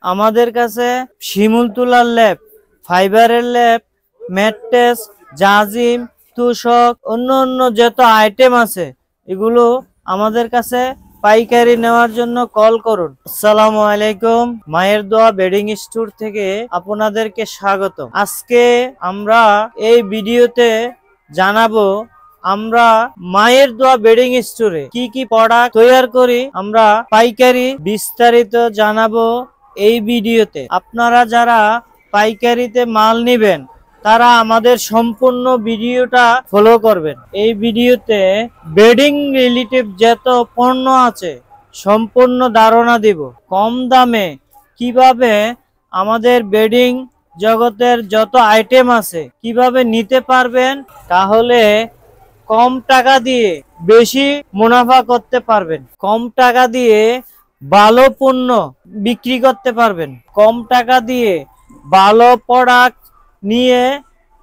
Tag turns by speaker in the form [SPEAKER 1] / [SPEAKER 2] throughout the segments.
[SPEAKER 1] আমাদের কাছে শিমুল তুলার ল্যাপ, ফাইবারের ল্যাপ, ম্যাট্রেস, জাজিম, তোশক, অন্য যত আইটেম আছে এগুলো আমাদের কাছে পাইকারি নেওয়ার জন্য কল করুন। আসসালামু আলাইকুম, মায়ের দোয়া বেডিং স্টোর থেকে আপনাদেরকে স্বাগত। আজকে আমরা এই ভিডিওতে জানাবো আমরা মায়ের দোয়া বেডিং স্টোরে কি কি প্রোডাক্ট তৈরি করি, আমরা পাইকারি বিস্তারিত জানাবো এই ভিডিওতে। আপনারা যারা পাইকারিতে মাল নেবেন তারা আমাদের সম্পূর্ণ ভিডিওটা ফলো করবেন। এই ভিডিওতে বেডিং রিলেটিভ যত পণ্য আছে সম্পূর্ণ ধারণা দিব। কম দামে কিভাবে আমাদের বেডিং জগতের যত আইটেম আছে কিভাবে নিতে পারবেন, তাহলে কম টাকা দিয়ে বেশি মুনাফা করতে পারবেন, কম টাকা দিয়ে ভালো পণ্য বিক্রি করতে পারবেন, কম টাকা দিয়ে ভালো প্রোডাক্ট নিয়ে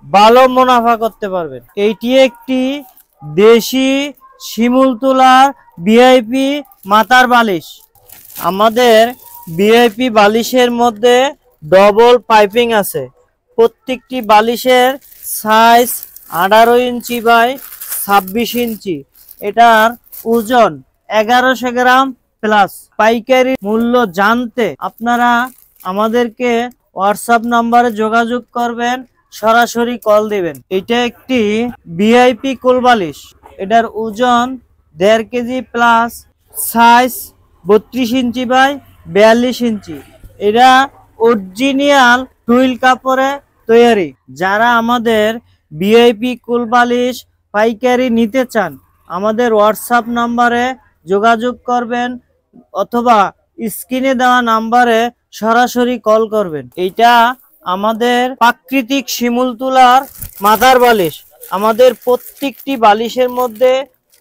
[SPEAKER 1] ভালো মুনাফা করতে পারবেন। এইটি একটি দেশি শিমুল তুলার ভিআইপি মাথার বালিশ। আমাদের ভিআইপি বালিশের মধ্যে ডবল পাইপিং আছে। প্রত্যেকটি বালিশের সাইজ 18 ইঞ্চি বাই 26 ইঞ্চি। এটার ওজন 1100 গ্রাম প্লাস। পাইকারি মূল্য জানতে আপনারা আমাদেরকে হোয়াটসঅ্যাপ নাম্বারে যোগাযোগ করবেন, সরাসরি কল দিবেন। এটা একটি ভিআইপি কোল বালিশ। এটার ওজন 1.5 KG plus, size 32 inch by 42 inch. এটা অরিজিনাল টুইল কাপড়ে তৈরি। যারা আমাদের ভিআইপি কোল বালিশ পাইকারি নিতে চান আমাদের হোয়াটসঅ্যাপ নাম্বারে যোগাযোগ করবেন অথবা স্ক্রিনে দেওয়া নাম্বারে সরাসরি কল করবেন। এটা আমাদের প্রাকৃতিক শিমুল তুলার মাথার বালিশ। আমাদের প্রত্যেকটি বালিশের মধ্যে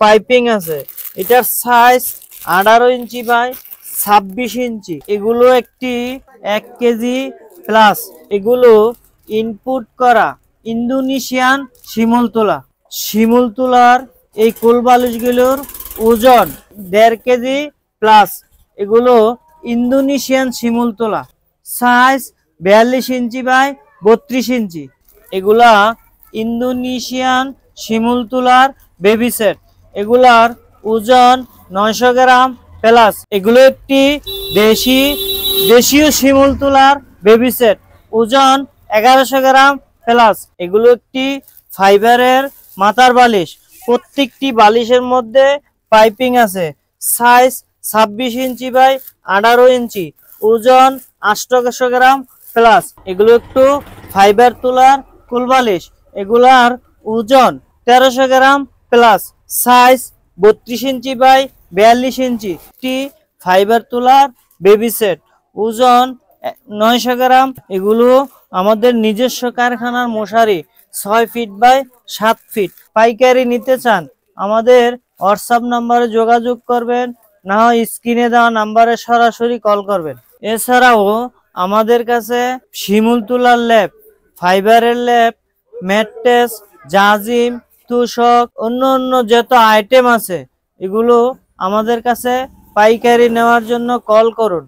[SPEAKER 1] পাইপিং আছে। এটার সাইজ 18 ইঞ্চি বাই 26 ইঞ্চি। এগুলো একটি 1 কেজি প্লাস। এগুলো ইনপুট করা ইন্দোনেশিয়ান শিমুল তুলা। শিমুল তুলার এই কোল বালিশগুলোর ওজন 1.5 কেজি প্লাস। এগুলো ইন্দোনেশিয়ান শিমুল তুলা, সাইজ 42 ইঞ্চি বাই 32 ইঞ্চি। এগুলা ইন্দোনেশিয়ান শিমুল তুলার বেবি সেট। এগুলার ওজন 900 গ্রাম প্লাস। এগুলো একটি দেশীয় শিমুল তুলার বেবি সেট, ওজন 1100 গ্রাম প্লাস। এগুলো একটি ফাইবারের মাথার বালিশ। প্রত্যেকটি বালিশের মধ্যে পাইপিং আছে। সাইজ 26 ইঞ্চি বাই 18 ইঞ্চি, ওজন 800 গ্রাম প্লাস। এগুলো একটু ফাইবার তুলার কোল বালিশ। এগুলার ওজন 1300 গ্রাম প্লাস, সাইজ 32 ইঞ্চি বাই 42 ইঞ্চি। একটি ফাইবার তুলার বেবি সেট, ওজন 900 গ্রাম। এগুলো আমাদের নিজস্ব কারখানার মশারি, 6 ফিট বাই 7 ফিট। পাইকারি নিতে চান আমাদের হোয়াটসঅ্যাপ নাম্বারে যোগাযোগ করবেন, না হয় স্ক্রিনে দেওয়া নাম্বারে সরাসরি কল করবেন। এছাড়াও আমাদের কাছে শিমুল তুলার ল্যাপ, ফাইবারের ল্যাপ, ম্যাট্রেস, জাজিম, তোশক, অন্য যত আইটেম আছে এগুলো আমাদের কাছে পাইকারি নেওয়ার জন্য কল করুন।